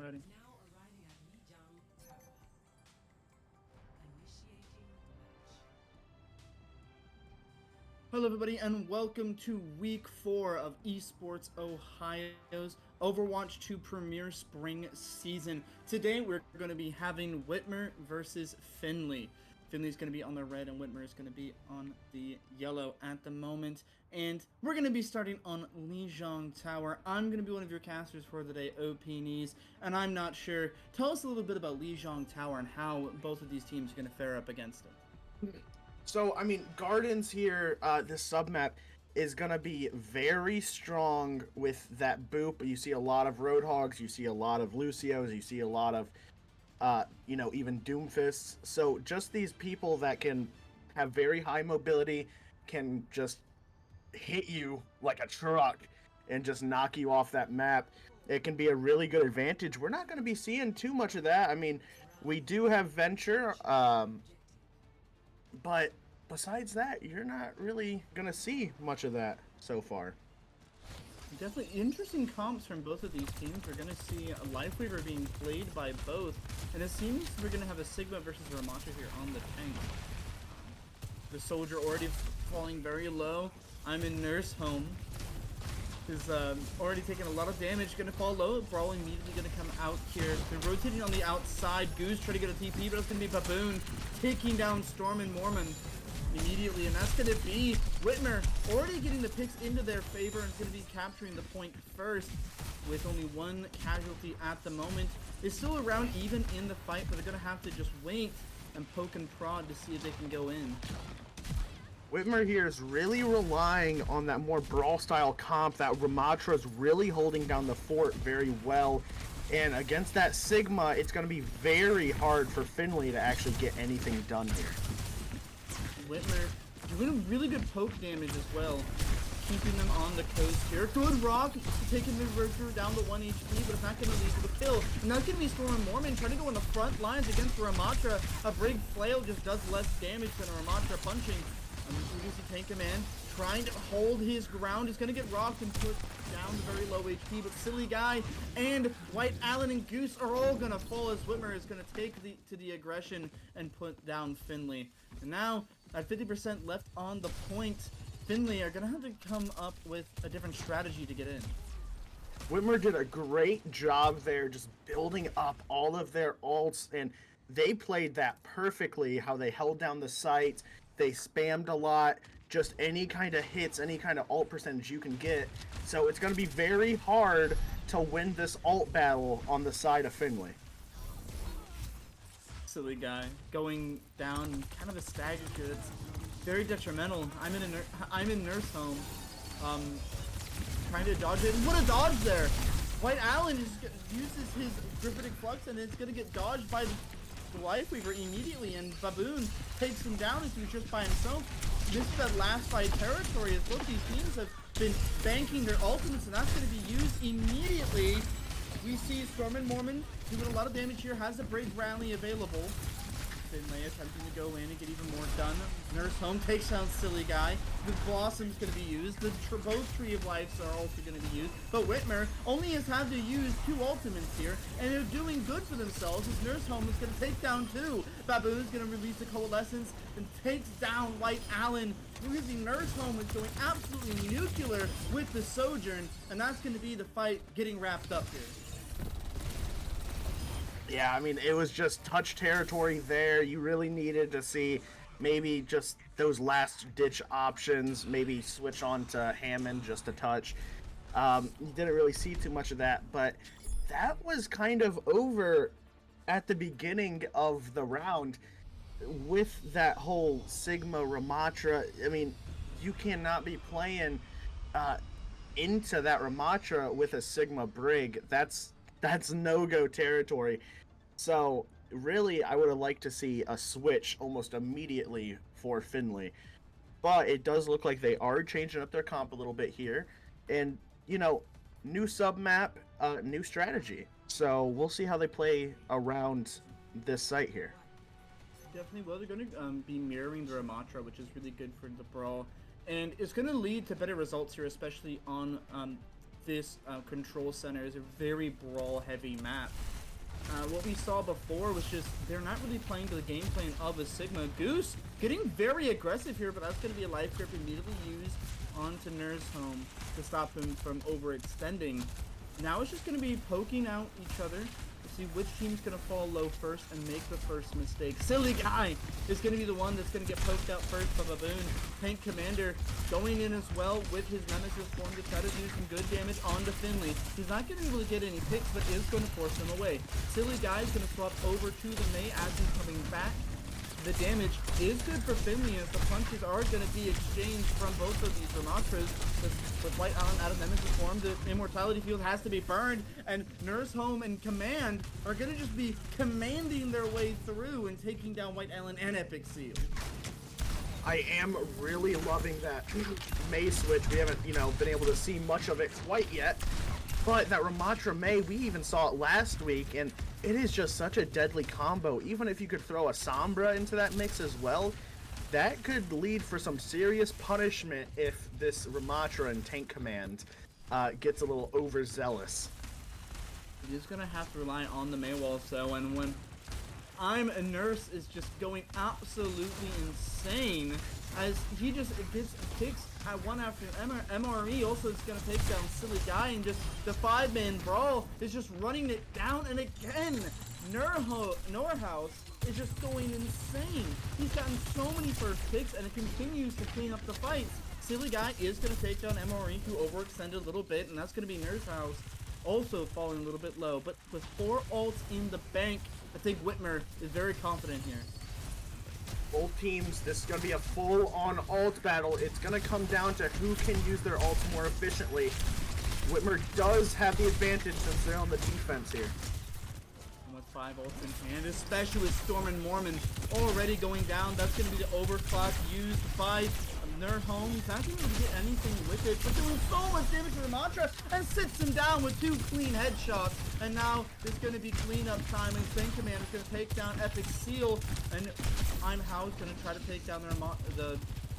ready. Now arriving at Lijiang Tower. Initiating match. Hello, everybody, and welcome to Week 4 of Esports Ohio's Overwatch 2 Premier Spring Season. Today, we're going to be having Whitmer versus Findlay. Findlay's going to be on the red, and Whitmer is going to be on the yellow at the moment. And we're going to be starting on Lijiang Tower. I'm going to be one of your casters for the day, OP Knees, and I'm not sure. Tell us a little bit about Lijiang Tower and how both of these teams are going to fare up against it. So, I mean, Gardens here, this submap is going to be very strong with that boop. You see a lot of Roadhogs, you see a lot of Lucios, you see a lot of, even Doomfists. So, just these people that can have very high mobility, can just hit you like a truck and just knock you off that map. It can be a really good advantage. We're not going to be seeing too much of that. I mean, we do have Venture, but besides that, you're not really gonna see much of that so far. Definitely interesting comps from both of these teams. We're going to see a Lifeweaver being played by both, and it seems we're going to have a Sigma versus Ramatra here on the tank. The Soldier already falling very low. I'm in Nurse Home. Is already taking a lot of damage, going to fall low. Brawl immediately going to come out here. They're rotating on the outside. Goose trying to get a TP, but it's going to be Baboon taking down Storm and Mormon immediately, and that's going to be Whitmer already getting the picks into their favor and going to be capturing the point first with only one casualty at the moment. It's still around even in the fight, but they're going to have to just wait and poke and prod to see if they can go in. Whitmer here is really relying on that more brawl-style comp. That Ramatra is really holding down the fort very well. And against that Sigma, it's going to be very hard for Findlay to actually get anything done here. Whitmer doing really good poke damage as well, keeping them on the coast here. Good rock, taking the Roger down to 1 HP, but it's not going to lead to the kill. And that's going to be Storm and Mormon trying to go on the front lines against Ramatra. A Brig Flail just does less damage than a Ramatra punching. Reducing Tank Command trying to hold his ground. He's going to get rocked and put down to very low HP, but Silly Guy and White Allen and Goose are all going to fall as Whitmer is going to take to the aggression and put down Findlay. And now, at 50% left on the point, Findlay are going to have to come up with a different strategy to get in. Whitmer did a great job there just building up all of their ults, and they played that perfectly, how they held down the site. They spammed a lot, just any kind of hits, any kind of ult percentage you can get. So it's going to be very hard to win this ult battle on the side of Findlay. Silly Guy going down, kind of a stagger here. That's very detrimental. I'm in Nurse Home, trying to dodge it. What a dodge there! White Allen just uses his Griffitic Flux, and it's going to get dodged by the Lifeweaver immediately, and Baboon takes him down as he was just by himself. This is that last fight territory, as both these teams have been banking their ultimates, and that's going to be used immediately. We see Storm and Mormon doing a lot of damage here, has the Brave Rally available. Findlay attempting to go in and get even more done. Nurse Home takes down Silly Guy. The Blossom's going to be used. Both Tree of Lives are also going to be used. But Whitmer only has had to use 2 ultimates here, and they're doing good for themselves as Nurse Home is going to take down 2. Baboon's going to release the Coalescence and takes down White Allen. Really, Nurse Home is going absolutely nuclear with the Sojourn, and that's going to be the fight getting wrapped up here. Yeah, I mean, it was just touch territory there. You really needed to see maybe just those last-ditch options, maybe switch on to Hammond just a touch. You didn't really see too much of that, but that was kind of over at the beginning of the round with that whole Sigma Ramatra. I mean, you cannot be playing into that Ramatra with a Sigma Brig. That's no-go territory. So, really, I would have liked to see a switch almost immediately for Findlay. But it does look like they are changing up their comp a little bit here. And, new sub-map, new strategy. So, we'll see how they play around this site here. Definitely will. They're going to be mirroring the Ramatra, which is really good for the Brawl. And it's going to lead to better results here, especially on this control center. Is a very brawl heavy map. What we saw before was just they're not really playing to the game plan of a Sigma. Goose getting very aggressive here, but that's going to be a life grip immediately used onto Nurse Home to stop him from overextending. Now it's just going to be poking out each other to see which team's going to fall low first and make the first mistake. Silly Guy is going to be the one that's going to get poked out first by Baboon. Tank Commander going in as well with his Nemesis form to try to do some good damage onto Findlay. He's not going to be able to get any picks, but is going to force him away. Silly Guy is going to swap over to the Mei as he's coming back. The damage is good for Findlay as the punches are going to be exchanged from both of these Ramatras. With White Allen out of Nemesis form, the Immortality Field has to be burned, and Nurse Home and Command are going to just be commanding their way through and taking down White Allen and Epic Seal. I am really loving that Mei switch. We haven't, been able to see much of it quite yet. But that Ramatra Mei, we even saw it last week, and it is just such a deadly combo. Even if you could throw a Sombra into that mix as well, that could lead for some serious punishment if this Ramatra and Tank Command gets a little overzealous. He is going to have to rely on the Mei walls, though, and when I'm a Nurse is just going absolutely insane as he just gets picks at one after MRE also is going to take down Silly Guy, and just the 5-man brawl is just running it down, and again Norhouse is just going insane. He's gotten so many first picks and it continues to clean up the fights. Silly Guy is going to take down MRE, who overextended a little bit, and that's going to be Norhouse also falling a little bit low, but with 4 ults in the bank, I think Whitmer is very confident here. Both teams, this is going to be a full-on ult battle. It's going to come down to who can use their ults more efficiently. Whitmer does have the advantage since they're on the defense here. And with 5 ults in hand, especially with Storm and Mormon already going down, that's going to be the overclock used by Nerd Home. He's not going to get anything with it, but doing so much damage to the mantra and sits him down with 2 clean headshots. And now there's going to be cleanup time, and Tank Command is going to take down Epic Seal, and I'm House going to try to take down the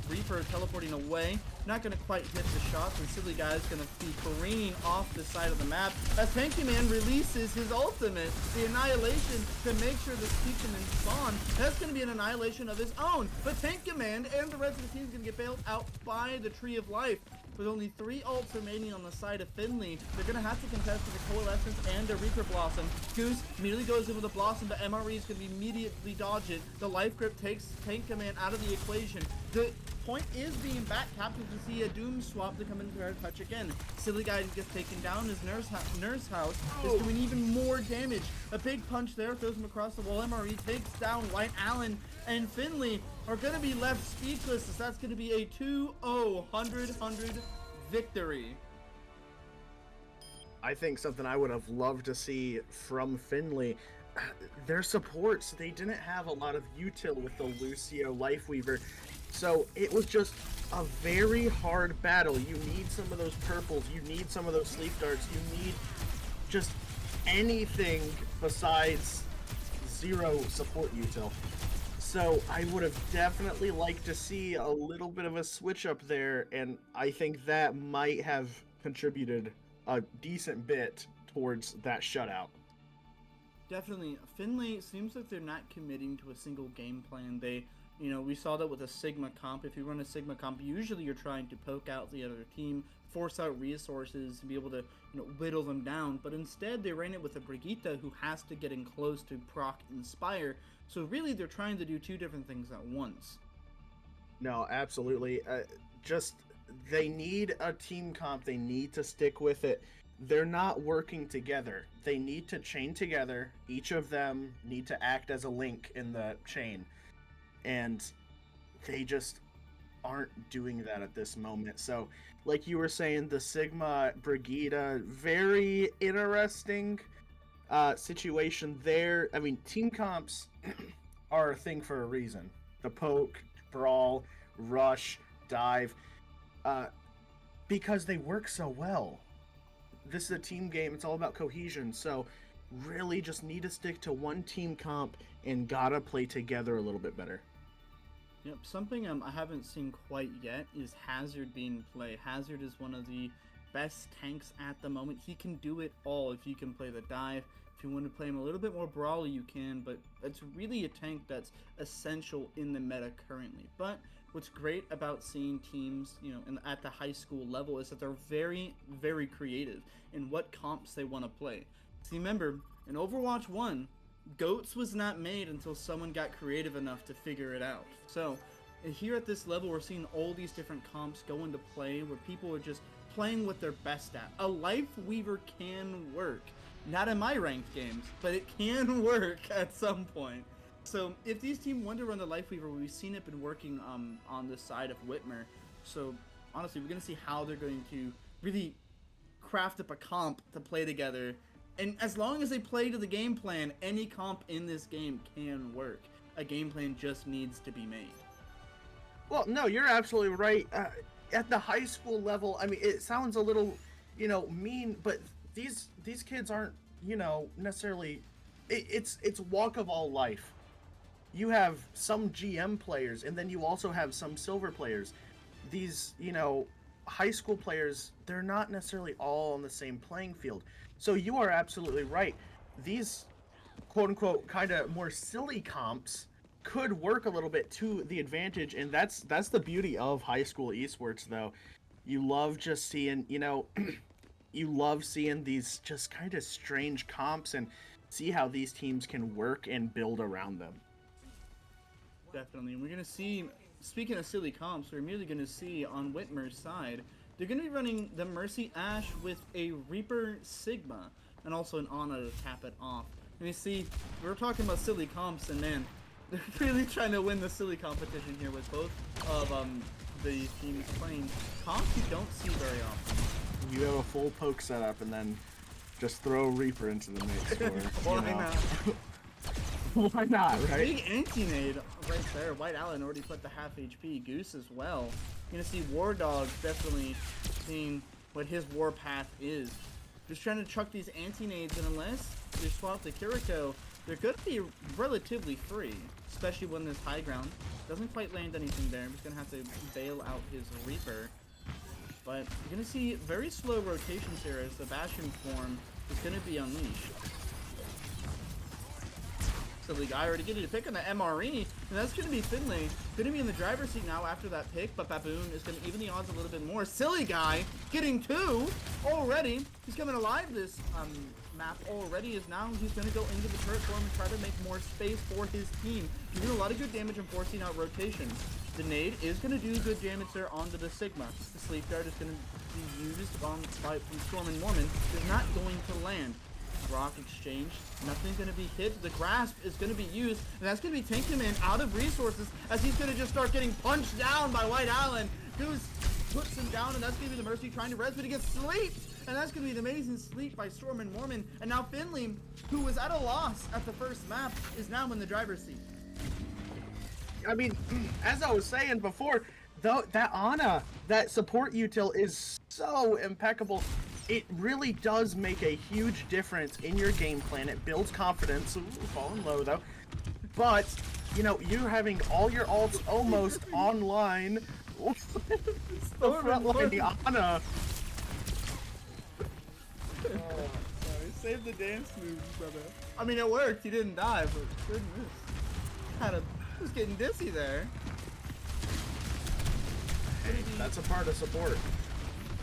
Reaper teleporting away. Not going to quite hit the shots, and Silly Guy is going to be careening off the side of the map as Tank Command releases his ultimate, the Annihilation, to make sure this keeps him in spawn. That's going to be an annihilation of his own, but Tank Command and the rest of the team is going to get bailed out by the Tree of Life. With only 3 ults remaining on the side of Findlay, they're going to have to contest with the Coalescence and the Reaper Blossom. Goose immediately goes in with the Blossom, but MRE is going to immediately dodge it. The Life Grip takes Tank Command out of the equation. The point is being back captured to see a Doom swap to come into their touch again. Silly Guy gets taken down. His Nurse House is doing even more damage. A big punch there throws him across the wall. MRE takes down White Allen, and Findlay are going to be left speechless as that's going to be a 2-0 100 victory. I think something I would have loved to see from Findlay, their supports, they didn't have a lot of util with the Lucio Lifeweaver, so it was just a very hard battle. You need some of those purples, you need some of those sleep darts, you need just anything besides 0 support util. So I would have definitely liked to see a little bit of a switch up there, and I think that might have contributed a decent bit towards that shutout. Definitely. Findlay seems like they're not committing to a single game plan. They, we saw that with a Sigma comp. If you run a Sigma comp, usually you're trying to poke out the other team, force out resources, and be able to, whittle them down. But instead, they ran it with a Brigitte who has to get in close to proc Inspire. So really, they're trying to do 2 different things at once. No, absolutely. They need a team comp. They need to stick with it. They're not working together. They need to chain together. Each of them need to act as a link in the chain. And they just aren't doing that at this moment. So, like you were saying, the Sigma Brigitte, very interesting situation there. I mean, team comps are a thing for a reason. The poke, brawl, rush, dive, because they work so well. This is a team game. It's all about cohesion. So really just need to stick to one team comp and gotta play together a little bit better. Yep, something I haven't seen quite yet is Hazard being played. Hazard is one of the best tanks at the moment. He can do it all if you can play the dive, If you want to play him a little bit more brawly, you can, but it's really a tank that's essential in the meta currently. But what's great about seeing teams, at the high school level is that they're very, very creative in what comps they want to play. See, remember, in Overwatch 1, GOATS was not made until someone got creative enough to figure it out. So, here at this level, we're seeing all these different comps go into play where people are just playing what they're best at. A Life Weaver can work. Not in my ranked games, but it can work at some point. So if these teams want to run the Life Weaver, we've seen it been working on the side of Whitmer. So honestly, we're going to see how they're going to really craft up a comp to play together. And as long as they play to the game plan, any comp in this game can work. A game plan just needs to be made. Well, no, you're absolutely right. At the high school level, I mean, it sounds a little, mean, but these kids aren't, necessarily. It's walk of all life. You have some GM players, and then you also have some silver players. These, high school players, they're not necessarily all on the same playing field. So you are absolutely right. These, quote unquote, kind of more silly comps could work a little bit to the advantage, and that's the beauty of high school esports, though. You love just seeing, you love seeing these just kind of strange comps and see how these teams can work and build around them. Definitely. And we're going to see, speaking of silly comps, we're immediately going to see on Whitmer's side, they're going to be running the Mercy Ashe with a Reaper Sigma and also an Ana to cap it off. And you see, we're talking about silly comps, and man, they're really trying to win the silly competition here with both of the teams playing comps you don't see very often. You have a full poke setup and then just throw Reaper into the mix. Why not? Why not, right? Big anti-nade right there. White Allen already put the half HP. Goose as well. You're going to see War Dog definitely seeing what his war path is. Just trying to chuck these anti-nades, and unless you swap the Kiriko, they're going to be relatively free, especially when there's high ground. Doesn't quite land anything there. I'm just going to have to bail out his Reaper. But you're going to see very slow rotations here as the Bastion form is going to be unleashed. So the guy already getting a pick on the MRE, and that's going to be Findlay. Going to be in the driver's seat now after that pick, but Baboon is going to even the odds a little bit more. Silly guy getting two already. He's coming alive this map already, as now he's going to go into the turret form and try to make more space for his team. Doing a lot of good damage and forcing out rotations. The nade is going to do good damage there onto the Sigma. The sleep dart is going to be used by Storm and Mormon. Is not going to land. Rock exchange, nothing's going to be hit. The grasp is going to be used, and that's going to be Tank Man out of resources as he's going to just start getting punched down by White Allen. Goose puts him down, and that's going to be the Mercy trying to res, but he gets sleeped, and that's going to be the amazing sleep by Storm and Mormon. And now Findlay, who was at a loss at the first map, is now in the driver's seat. I mean, as I was saying before, though, that Ana, that support util is so impeccable. It really does make a huge difference in your game plan. It builds confidence. Ooh, falling low though. But, you having all your ults almost online. The front line, the Ana. Sorry, save the dance moves, brother. I mean, it worked. He didn't die, but goodness. He was getting dizzy there. Hey, that's a part of support.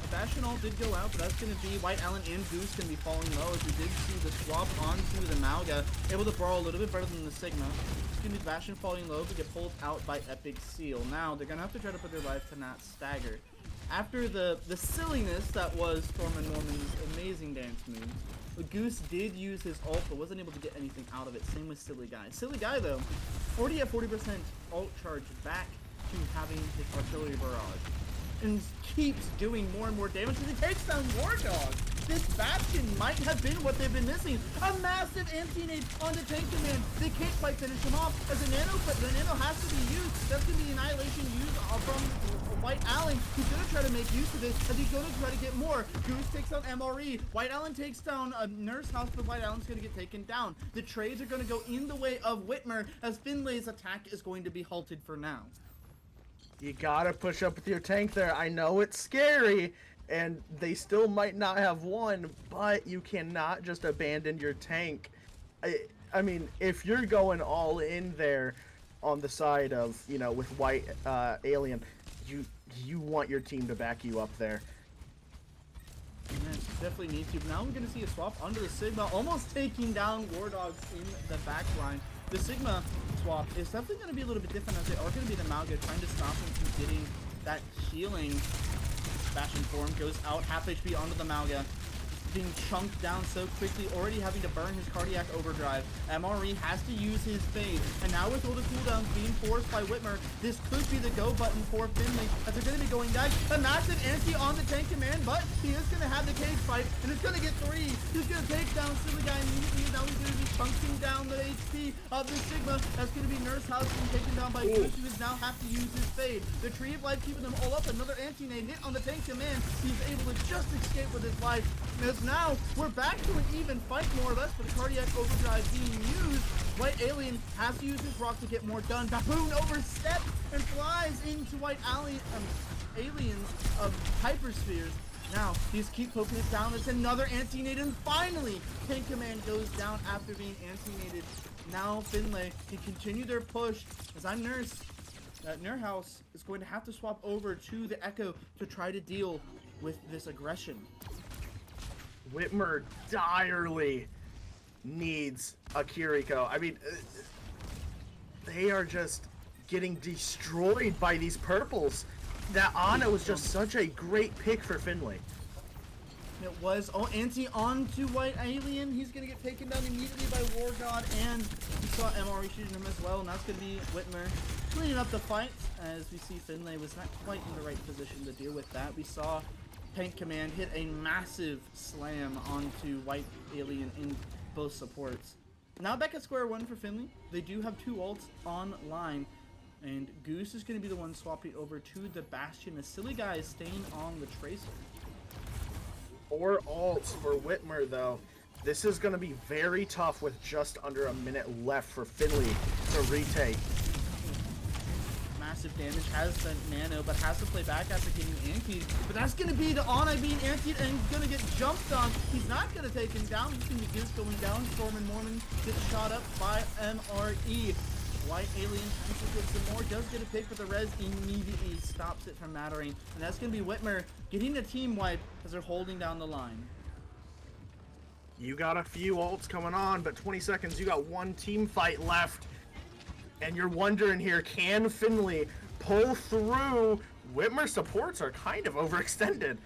Bastion ult did go out, but that's going to be White Allen and Goose going to be falling low, as we did see the swap onto the Malga, able to borrow a little bit better than the Sigma. It's going to be Bastion falling low to get pulled out by Epic Seal. Now, they're going to have to try to put their life to not stagger. After the silliness that was Storm and Norman's amazing dance moves, Goose did use his ult, but wasn't able to get anything out of it. Same with Silly Guy. Silly Guy, though, already at 40% ult charge back to having his artillery barrage. And keeps doing more and more damage as he takes down War Dog. This Bastion might have been what they've been missing. A massive anti-nade onto Tank Man. They can't quite finish him off as the nano has to be used. That's going to be annihilation used from White Allen, who's going to try to make use of this as he's going to try to get more. Goose takes down MRE. White Allen takes down a Nurse House, but White Allen's going to get taken down. The trades are going to go in the way of Whitmer as Findlay's attack is going to be halted for now. You gotta push up with your tank there. I know it's scary, and they still might not have won, but you cannot just abandon your tank. I mean, if you're going all in there on the side of, you know, with white alien, you want your team to back you up there. Yes, definitely need to. Now we're going to see a swap onto the Sigma, almost taking down War Dogs in the back line. The Sigma swap is definitely going to be a little bit different, as they are going to be the Malga trying to stop him from getting that healing. Bastion form goes out, half HP onto the Malga. Being chunked down so quickly, already having to burn his cardiac overdrive. MRE has to use his fade, and now with all the cooldowns being forced by Whitmer, this could be the go button for Findlay, as they're going to be going back. A massive anti on the tank command, but he is going to have the cage fight, and it's going to get 3. He's going to take down Silly Guy immediately. Now he's going to be chunking down the HP of the Sigma. That's going to be Nurse House being taken down by Goose, who is now have to use his fade. The Tree of Life keeping them all up. Another anti-nade hit on the tank command. He's able to just escape with his life. As now we're back to an even fight, more or less, with the cardiac overdrive being used. White Alien has to use his rock to get more done. Baboon oversteps and flies into White Alien's hyperspheres. Now he's keep poking it down. It's another anti-nade, and finally Tank Command goes down after being anti-naded. Now Findlay can continue their push, as I'm Nurse. Nurhouse is going to have to swap over to the Echo to try to deal with this aggression. Whitmer direly needs a Kiriko. I mean, they are just getting destroyed by these purples. That Ana was just such a great pick for Findlay. It was, anti onto White Alien. He's going to get taken down immediately by War God, and we saw MRE shooting him as well, and that's going to be Whitmer cleaning up the fight, as we see Findlay was not quite in the right position to deal with that. We saw Tank Command hit a massive slam onto White Alien in both supports. Now back at square one for Findlay. They do have 2 ults online, and Goose is going to be the one swapping over to the Bastion. The Silly Guy is staying on the Tracer. 4 ults for Whitmer, though. This is going to be very tough with just under a minute left for Findlay to retake. Massive damage, has spent nano, but has to play back after getting antied. But that's going to be the Ana being antied and going to get jumped on. He's not going to take him down. He's going to be going down. Storm and Mormon gets shot up by MRE. White Alien tries to get some more, does get a pick, but the res immediately stops it from mattering. And that's going to be Whitmer getting a team wipe as they're holding down the line. You got a few ults coming on, but 20 seconds, you got 1 team fight left. And you're wondering here, can Findlay pull through? Whitmer supports are kind of overextended.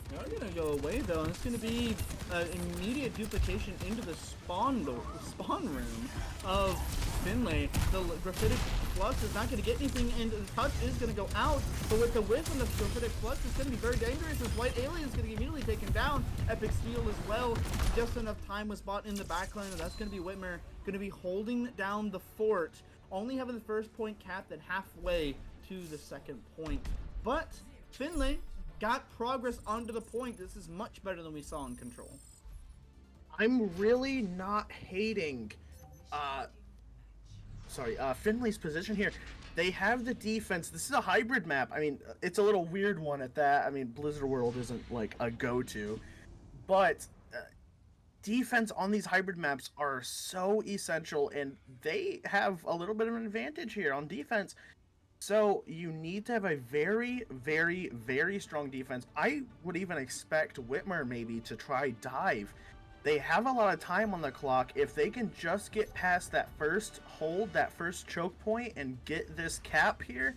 They're gonna go away though, and it's gonna be immediate duplication into the spawn room of Findlay. The graphitic flux is not gonna get anything, and the touch is gonna go out. But with the whiff on the graphitic flux, it's gonna be very dangerous, as White Alien is gonna get immediately taken down. Epic Steel as well. Just enough time was bought in the backline, and that's gonna be Whitmer gonna be holding down the fort, only having the first point capped at halfway to the second point. But Findlay got progress onto the point. This is much better than we saw in Control. I'm really not hating Findlay's position here. They have the defense. This is a hybrid map. I mean, it's a little weird one at that. I mean, Blizzard World isn't like a go-to, but defense on these hybrid maps are so essential, and they have a little bit of an advantage here on defense. So you need to have a very, very, very strong defense. I would even expect Whitmer maybe to try dive. They have a lot of time on the clock. If they can just get past that first hold, that first choke point, and get this cap here,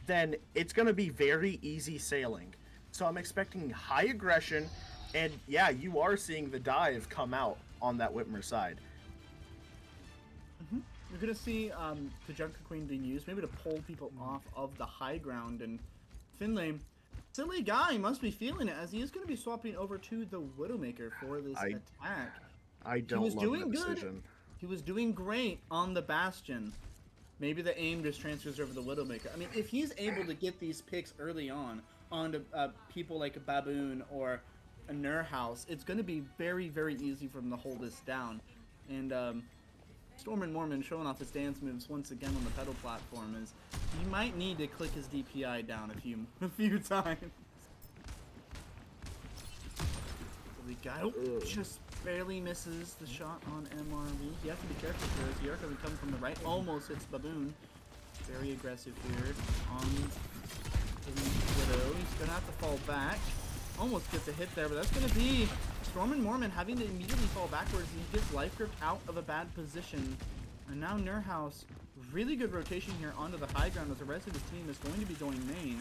then it's going to be very easy sailing. So I'm expecting high aggression, and yeah, you are seeing the dive come out on that Whitmer side. You're gonna see the Junker Queen being used, maybe to pull people off of the high ground, and Findlay, Silly Guy must be feeling it, as he is gonna be swapping over to the Widowmaker for this attack. I don't love that decision. He was doing great on the Bastion. Maybe the aim just transfers over the Widowmaker. I mean, if he's able to get these picks early on onto people like a Baboon or a Nurhouse, it's gonna be very, very easy for him to hold this down. And Storm and Mormon showing off his dance moves once again on the pedal platform, is you might need to click his DPI down a few times. Silly guy. Oh, just barely misses the shot on MRV. You have to be careful here as Yerka would come from the right. Almost hits Baboon. Very aggressive here on the Widow. He's going to have to fall back. Almost gets a hit there, but that's going to be Storm and Mormon having to immediately fall backwards. He gets life gripped out of a bad position. And now Nurhouse, really good rotation here onto the high ground as the rest of his team is going to be going main.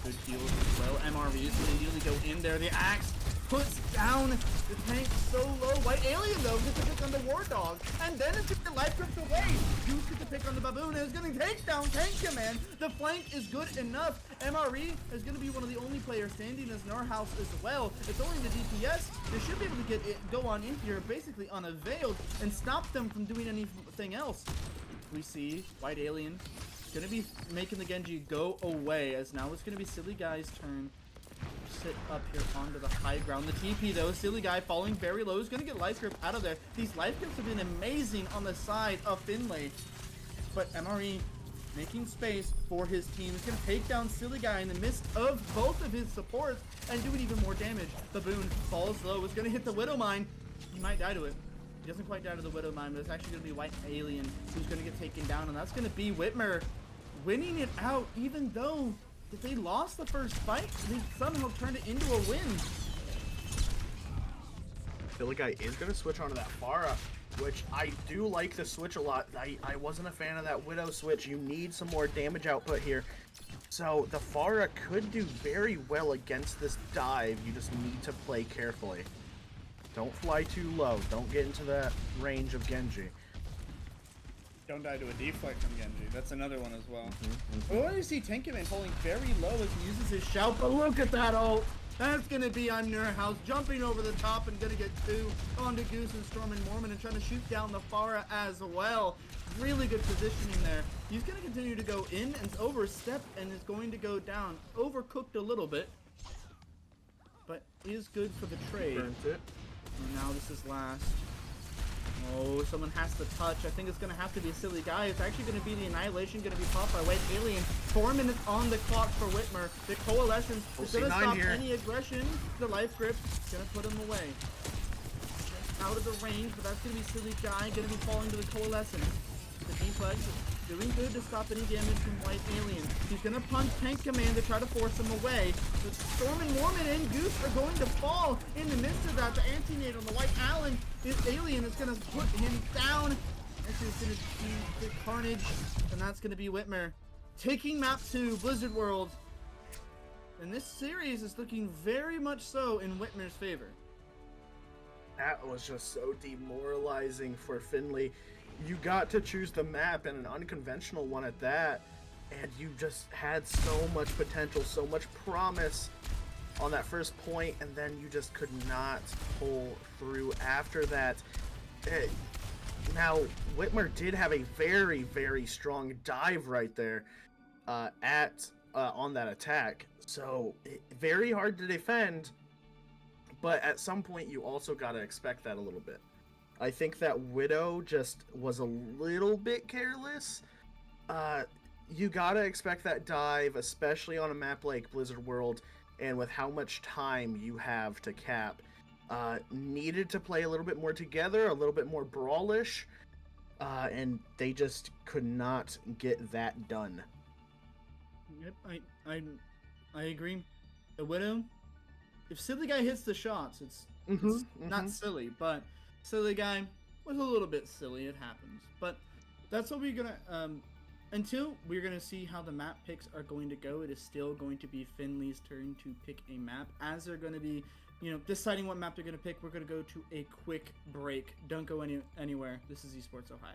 Good heals as well. MRV is going to immediately go in there. The axe puts down the tank so low. White Alien, though, gets to pick on the War Dog. And then it's going to life gripped away. Goose gets to pick on the Baboon, and it's going to take down Tank Command. The flank is good enough. MRE is going to be one of the only players standing as Nurhouse as well. It's only the DPS. They should be able to get it, go on in here basically unavailed and stop them from doing anything else. We see White Alien gonna be making the Genji go away, as now it's gonna be Silly Guy's turn to sit up here onto the high ground. The TP though, Silly Guy falling very low, is gonna get life grip out of there. These life grips have been amazing on the side of Findlay, but MRE making space for his team. He's gonna take down Silly Guy in the midst of both of his supports and doing even more damage. Baboon falls low, is gonna hit the Widow Mine. He might die to it. He doesn't quite die to the Widow Mine, but it's actually gonna be White Alien who's gonna get taken down, and that's gonna be Whitmer winning it out. Even though if they lost the first fight, they somehow turned it into a win. Silly Guy is going to switch onto that Pharah, which I do like the switch a lot. I wasn't a fan of that Widow switch. You need some more damage output here. So the Pharah could do very well against this dive. You just need to play carefully. Don't fly too low. Don't get into that range of Genji. Don't die to a deflect from Genji. That's another one as well. We already see Tankaman falling very low as he uses his shout, but look at that ult. That's going to be on Nurhouse jumping over the top and going to get two onto Goose and Storm and Mormon and trying to shoot down the Pharah as well. Really good positioning there. He's going to continue to go in and overstep and is going to go down. Overcooked a little bit, but is good for the trade. Burns it. And now this is last. Oh, someone has to touch. I think it's going to have to be a Silly Guy. It's actually going to be the Annihilation, going to be popped by White Alien. 4 minutes on the clock for Whitmer. The Coalescence is going to stop any aggression. The life grip is going to put him away. Out of the range, but that's going to be Silly Guy, going to be falling to the Coalescence. The deflex is doing good to stop any damage from White Alien. He's going to punch Tank Command to try to force him away. But Storm and Mormon and Goose are going to fall in the midst of that. The anti-nade on the White Alien is going to put him down. This is going to be the carnage, and that's going to be Whitmer taking map 2, Blizzard World. And this series is looking very much so in Whitmer's favor. That was just so demoralizing for Findlay. You got to choose the map, and an unconventional one at that, and you just had so much potential, so much promise on that first point, and then you just could not pull through after that. Now, Whitmer did have a very, very strong dive right there on that attack, so very hard to defend, but at some point you also got to expect that a little bit. I think that Widow just was a little bit careless. You gotta expect that dive, especially on a map like Blizzard World, and with how much time you have to cap. Needed to play a little bit more together, a little bit more brawlish, and they just could not get that done. Yep, I agree. The Widow, if Silly Guy hits the shots, it's not silly, but Silly Guy was a little bit silly. It happens, but that's what we're gonna. Until we're gonna see how the map picks are going to go, it is still going to be Findlay's turn to pick a map. As they're going to be, deciding what map they're going to pick, we're going to go to a quick break. Don't go anywhere. This is Esports Ohio.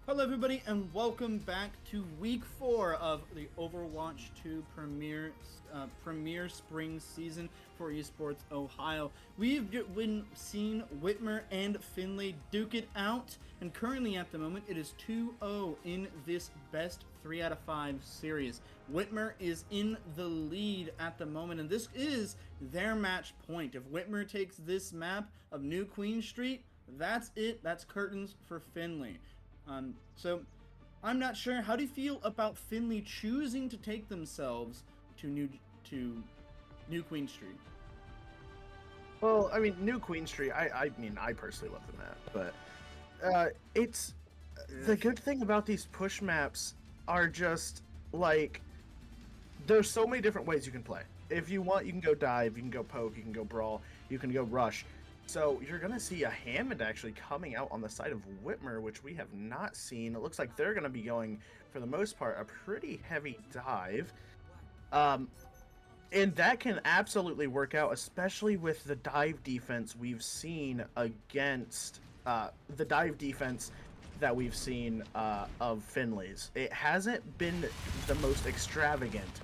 Hello everybody and welcome back to week 4 of the Overwatch 2 Premier Spring Season for Esports Ohio. We've been seeing Whitmer and Findlay duke it out, and currently at the moment it is 2-0 in this best 3 out of 5 series. Whitmer is in the lead at the moment, and this is their match point. If Whitmer takes this map of New Queen Street, that's it. That's curtains for Findlay. So I'm not sure. How do you feel about Findlay choosing to take themselves to New Queen Street? Well, I mean, New Queen Street, I mean, I personally love the map, but it's the good thing about these push maps are just like there's so many different ways you can play. If you want, you can go dive, you can go poke, you can go brawl, you can go rush. So you're going to see a Hammond actually coming out on the side of Whitmer, which we have not seen. It looks like they're going to be going, for the most part, a pretty heavy dive. And that can absolutely work out, especially with the dive defense we've seen against the dive defense that we've seen of Findlay's. It hasn't been the most extravagant.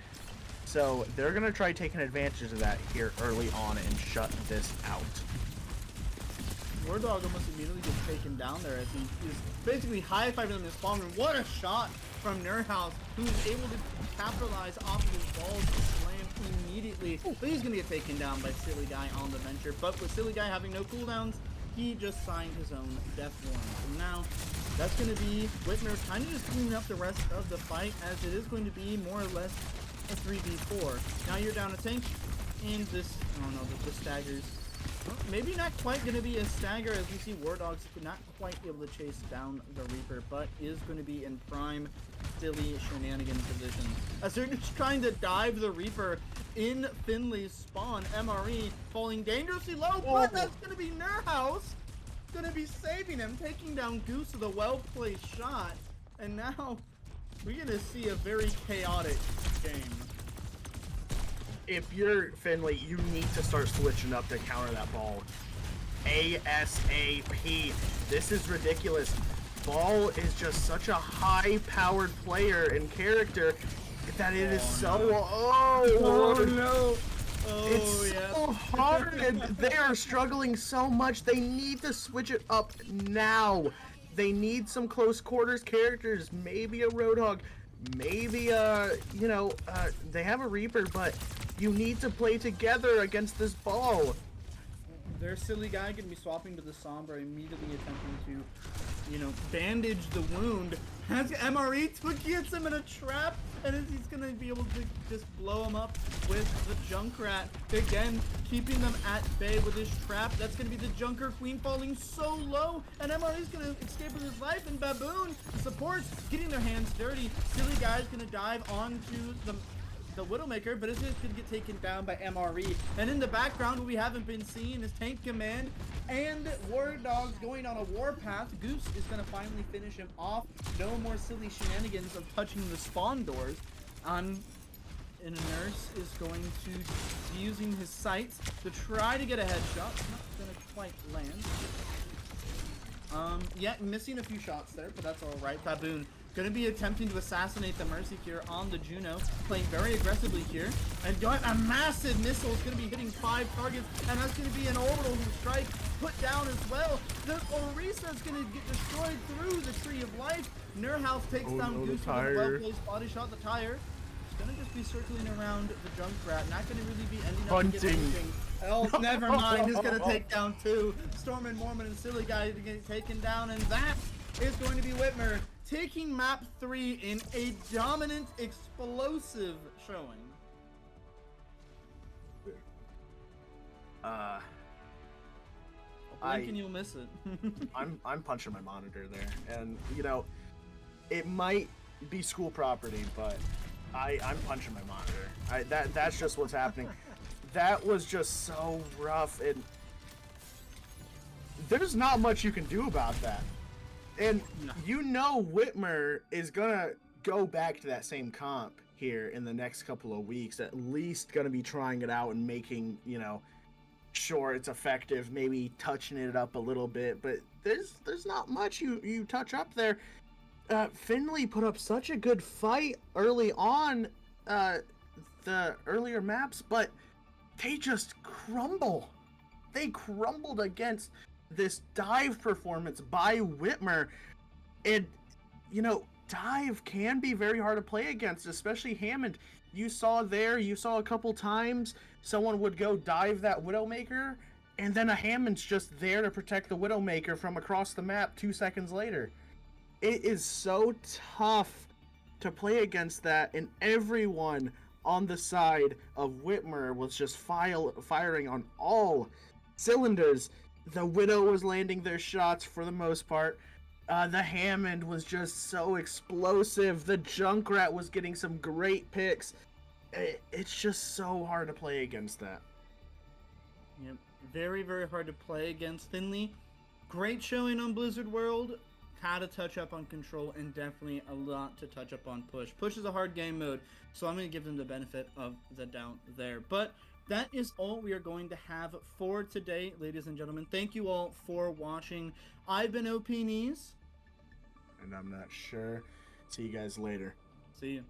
So they're going to try taking advantage of that here early on and shut this out. Wardog almost immediately gets taken down there as he is basically high-fiving them in the spawn room. What a shot from Nurhouse, who is able to capitalize off of his balls and slam immediately. But he's going to get taken down by Silly Guy on the venture. But with Silly Guy having no cooldowns, he just signed his own death warrant. And now, that's going to be Whitmer kind of just cleaning up the rest of the fight, as it is going to be more or less a 3v4. Now you're down a tank, and this, oh no, the staggers. Maybe not quite going to be a stagger, as we see War Dogs not quite able to chase down the Reaper, but is going to be in prime silly shenanigan position. As they're just trying to dive the Reaper in Findlay's spawn, MRE falling dangerously low, but that's going to be Nurhouse going to be saving him, taking down Goose with a well-placed shot, and now we're going to see a very chaotic game. If you're Findlay, you need to start switching up to counter that ball. ASAP. This is ridiculous. Ball is just such a high-powered player and character that it is so... Oh, no. It's so hard, and they are struggling so much. They need to switch it up now. They need some close quarters characters, maybe a Roadhog, maybe they have a Reaper, but you need to play together against this ball. Their Silly Guy going to be swapping to the Sombra, immediately attempting to, bandage the wound. Has MRE gets him in a trap, and he's going to be able to just blow him up with the Junkrat. Again, keeping them at bay with his trap. That's going to be the Junker Queen falling so low, and MRE's going to escape with his life, and Baboon supports, getting their hands dirty. Silly Guy's going to dive onto the Widowmaker, but it's just going to get taken down by MRE. And in the background, what we haven't been seeing is Tank Command and War Dogs going on a warpath. Goose is going to finally finish him off. No more silly shenanigans of touching the spawn doors. And a Nurse is going to be using his sights to try to get a headshot. Not going to quite land. Yeah, missing a few shots there, but that's alright. Baboon going to be attempting to assassinate the Mercy here on the Juno, playing very aggressively here, and a massive missile is going to be hitting 5 targets, and that's going to be an orbital strike put down as well. The Orisa is going to get destroyed through the Tree of Life. Nurhouse takes down Goose with a well-placed body shot. The tire is going to just be circling around the Junkrat, not going to really be ending up getting anything. Oh, never mind. He's going to take down 2. Storm and Mormon and Silly Guy to get taken down, and that is going to be Whitmer taking map 3 in a dominant, explosive showing. Blink and you'll miss it. I'm punching my monitor there, and it might be school property, but I'm punching my monitor. That's just what's happening. That was just so rough, and there's not much you can do about that. And Whitmer is gonna go back to that same comp here in the next couple of weeks, at least gonna be trying it out and making, sure it's effective, maybe touching it up a little bit, but there's not much you touch up there. Findlay put up such a good fight early on, the earlier maps, but they just crumble. They crumbled against this dive performance by Whitmer. And, you know, dive can be very hard to play against, especially Hammond. You saw a couple times someone would go dive that Widowmaker, and then a Hammond's just there to protect the Widowmaker from across the map 2 seconds later. It is so tough to play against that, and everyone on the side of Whitmer was just firing on all cylinders. The Widow was landing their shots for the most part. The Hammond was just so explosive. The Junkrat was getting some great picks. It's just so hard to play against that. Yep. Very, very hard to play against Findlay. Great showing on Blizzard World. Had to touch up on Control, and definitely a lot to touch up on Push. Push is a hard game mode, so I'm going to give them the benefit of the doubt there. But that is all we are going to have for today, ladies and gentlemen. Thank you all for watching. I've been OP Knees. And I'm not sure. See you guys later. See you.